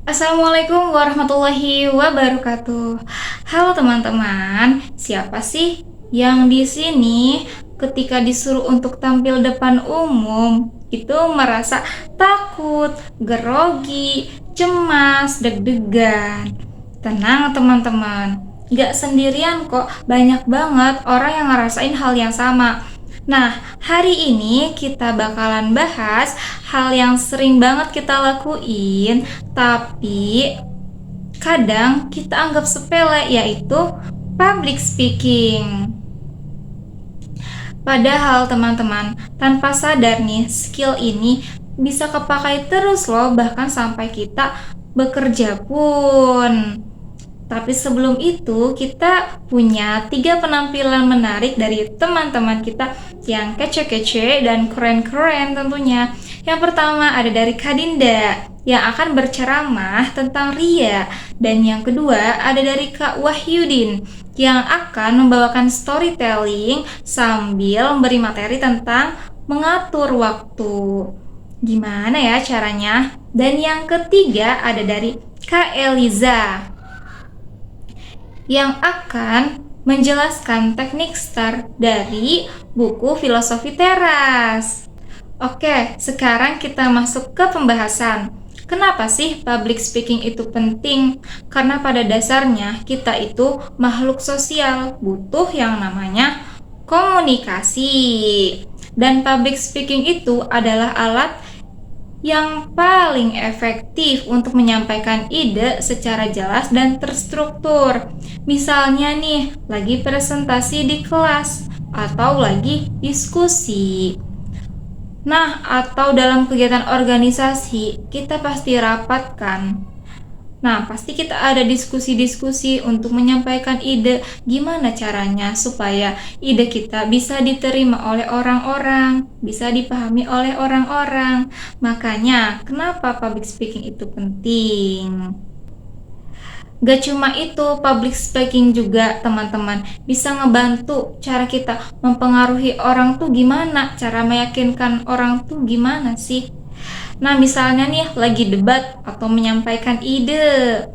Assalamualaikum warahmatullahi wabarakatuh. Halo teman-teman, siapa sih yang di sini ketika disuruh untuk tampil depan umum itu merasa takut, grogi, cemas, deg-degan? Tenang teman-teman, gak sendirian kok, banyak banget orang yang ngerasain hal yang sama. Nah, hari ini kita bakalan bahas hal yang sering banget kita lakuin, tapi kadang kita anggap sepele, yaitu public speaking. Padahal teman-teman, tanpa sadar nih, skill ini bisa kepakai terus loh, bahkan sampai kita bekerja pun. Tapi sebelum itu, kita punya 3 penampilan menarik dari teman-teman kita yang kece-kece dan keren-keren tentunya. Yang pertama ada dari Kadinda yang akan berceramah tentang ria. Dan yang kedua ada dari Kak Wahyudin yang akan membawakan storytelling sambil memberi materi tentang mengatur waktu. Gimana ya caranya? Dan yang ketiga ada dari Kak Eliza yang akan menjelaskan teknik STAR dari buku Filosofi Teras. Oke, sekarang kita masuk ke pembahasan. Kenapa sih public speaking itu penting? Karena pada dasarnya kita itu makhluk sosial, butuh yang namanya komunikasi. Dan public speaking itu adalah alat yang paling efektif untuk menyampaikan ide secara jelas dan terstruktur. Misalnya nih, lagi presentasi di kelas atau lagi diskusi. Nah, atau dalam kegiatan organisasi, kita pasti rapat kan. Nah, pasti kita ada diskusi-diskusi untuk menyampaikan ide gimana caranya supaya ide kita bisa diterima oleh orang-orang, bisa dipahami oleh orang-orang. Makanya, kenapa public speaking itu penting? Gak cuma itu, public speaking juga teman-teman bisa ngebantu cara kita mempengaruhi orang tuh gimana, cara meyakinkan orang tuh gimana sih. Nah, misalnya nih lagi debat atau menyampaikan ide.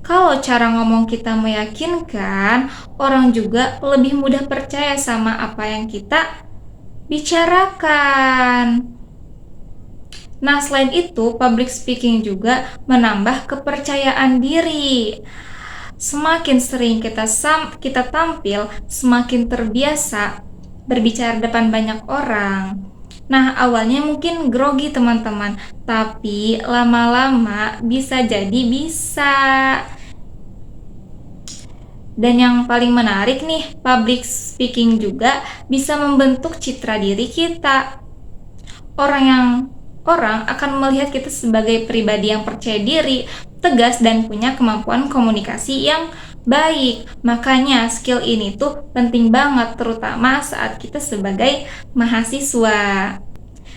Kalau cara ngomong kita meyakinkan, orang juga lebih mudah percaya sama apa yang kita bicarakan. Nah, selain itu, public speaking juga menambah kepercayaan diri. Semakin sering kita tampil, semakin terbiasa berbicara depan banyak orang. Nah, awalnya mungkin grogi teman-teman, tapi lama-lama bisa jadi bisa. Dan yang paling menarik nih, public speaking juga bisa membentuk citra diri kita. Orang akan melihat kita sebagai pribadi yang percaya diri, tegas, dan punya kemampuan komunikasi yang baik. Makanya skill ini tuh penting banget, terutama saat kita sebagai mahasiswa.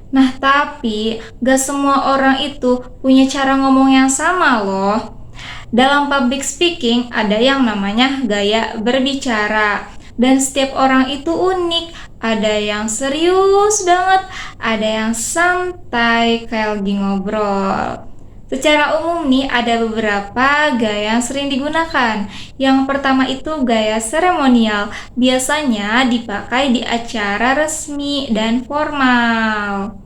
Nah, tapi gak semua orang itu punya cara ngomong yang sama loh. Dalam public speaking ada yang namanya gaya berbicara. Dan setiap orang itu unik. Ada yang serius banget, ada yang santai kayak lagi ngobrol. Secara umum nih ada beberapa gaya yang sering digunakan. Yang pertama itu gaya seremonial, biasanya dipakai di acara resmi dan formal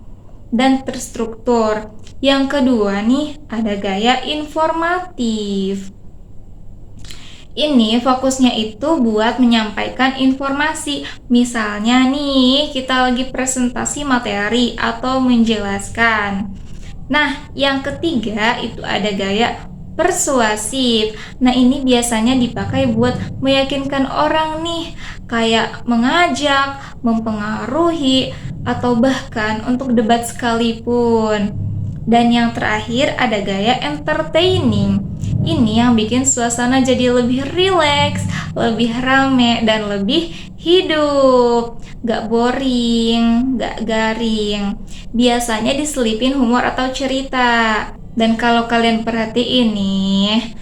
dan terstruktur. Yang kedua nih ada gaya informatif. Ini fokusnya itu buat menyampaikan informasi. Misalnya nih, kita lagi presentasi materi atau menjelaskan. Nah, yang ketiga itu ada gaya persuasif. Nah, ini biasanya dipakai buat meyakinkan orang nih, kayak mengajak, mempengaruhi, atau bahkan untuk debat sekalipun. Dan yang terakhir ada gaya entertaining. Ini yang bikin suasana jadi lebih rileks, lebih rame, dan lebih hidup. Gak boring, gak garing. Biasanya diselipin humor atau cerita. Dan kalau kalian perhatiin nih,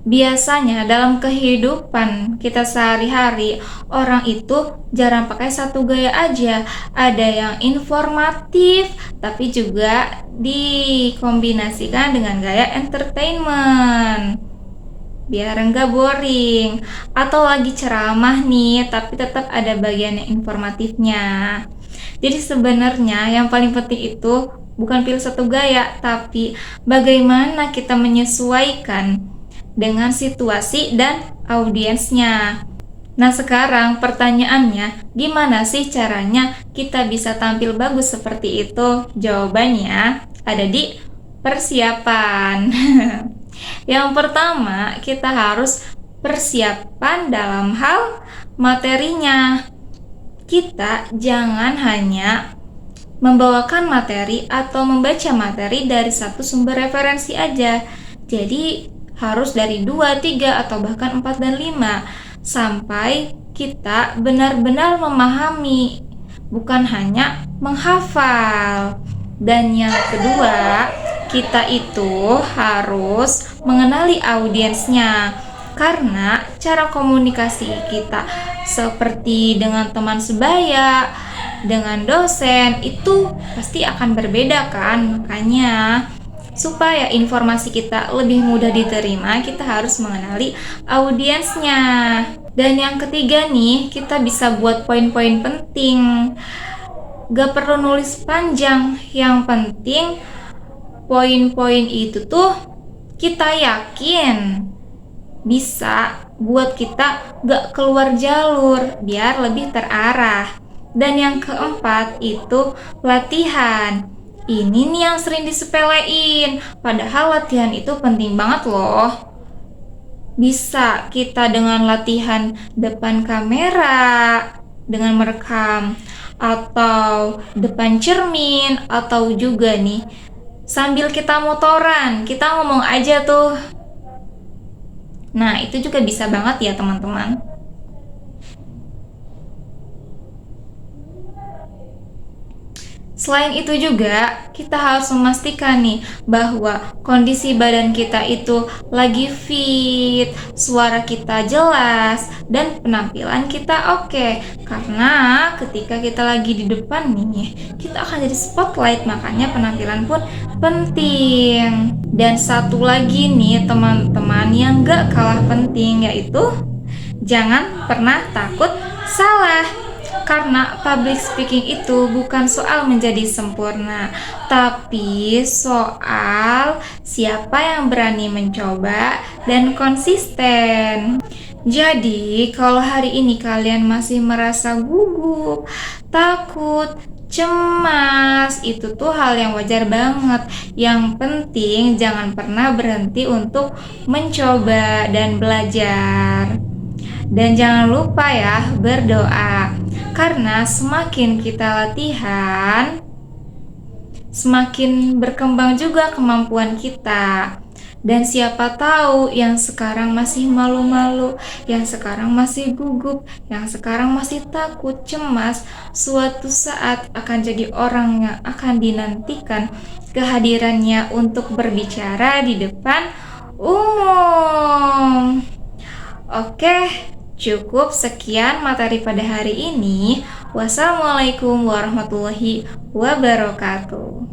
Biasanya dalam kehidupan kita sehari-hari, orang itu jarang pakai satu gaya aja. Ada yang informatif, tapi juga dikombinasikan dengan gaya entertainment. Biar enggak boring. Atau lagi ceramah nih, tapi tetap ada bagian yang informatifnya. Jadi sebenarnya yang paling penting itu bukan pilih satu gaya, tapi bagaimana kita menyesuaikan dengan situasi dan audiensnya. Nah, sekarang pertanyaannya, gimana sih caranya kita bisa tampil bagus seperti itu? Jawabannya ada di persiapan. Yang pertama, kita harus persiapan dalam hal materinya. Kita jangan hanya membawakan materi atau membaca materi dari satu sumber referensi aja. Jadi harus dari 2, 3, atau bahkan 4 dan 5 sampai kita benar-benar memahami, bukan hanya menghafal. Dan yang kedua, kita itu harus mengenali audiensnya, karena cara komunikasi kita seperti dengan teman sebaya, dengan dosen itu pasti akan berbeda kan. Makanya supaya informasi kita lebih mudah diterima, kita harus mengenali audiensnya. Dan yang ketiga nih, kita bisa buat poin-poin penting. Gak perlu nulis panjang, yang penting poin-poin itu tuh kita yakin bisa buat kita gak keluar jalur, biar lebih terarah. Dan yang keempat itu latihan. Ini nih yang sering disepelein, padahal latihan itu penting banget loh. Bisa kita dengan latihan depan kamera, dengan merekam, atau depan cermin, atau juga nih sambil kita motoran, kita ngomong aja tuh. Nah, itu juga bisa banget ya teman-teman. Selain itu juga, kita harus memastikan nih bahwa kondisi badan kita itu lagi fit, suara kita jelas, dan penampilan kita oke. Karena ketika kita lagi di depan nih, kita akan jadi spotlight, makanya penampilan pun penting. Dan satu lagi nih teman-teman yang gak kalah penting, yaitu jangan pernah takut salah. Karena public speaking itu bukan soal menjadi sempurna, tapi soal siapa yang berani mencoba dan konsisten. Jadi, kalau hari ini kalian masih merasa gugup, takut, cemas, itu tuh hal yang wajar banget. Yang penting jangan pernah berhenti untuk mencoba dan belajar. Dan jangan lupa ya berdoa, karena semakin kita latihan, semakin berkembang juga kemampuan kita. Dan siapa tahu yang sekarang masih malu-malu, yang sekarang masih gugup, yang sekarang masih takut, cemas, suatu saat akan jadi orang yang akan dinantikan kehadirannya untuk berbicara di depan umum. Oke, cukup sekian materi pada hari ini. Wassalamualaikum warahmatullahi wabarakatuh.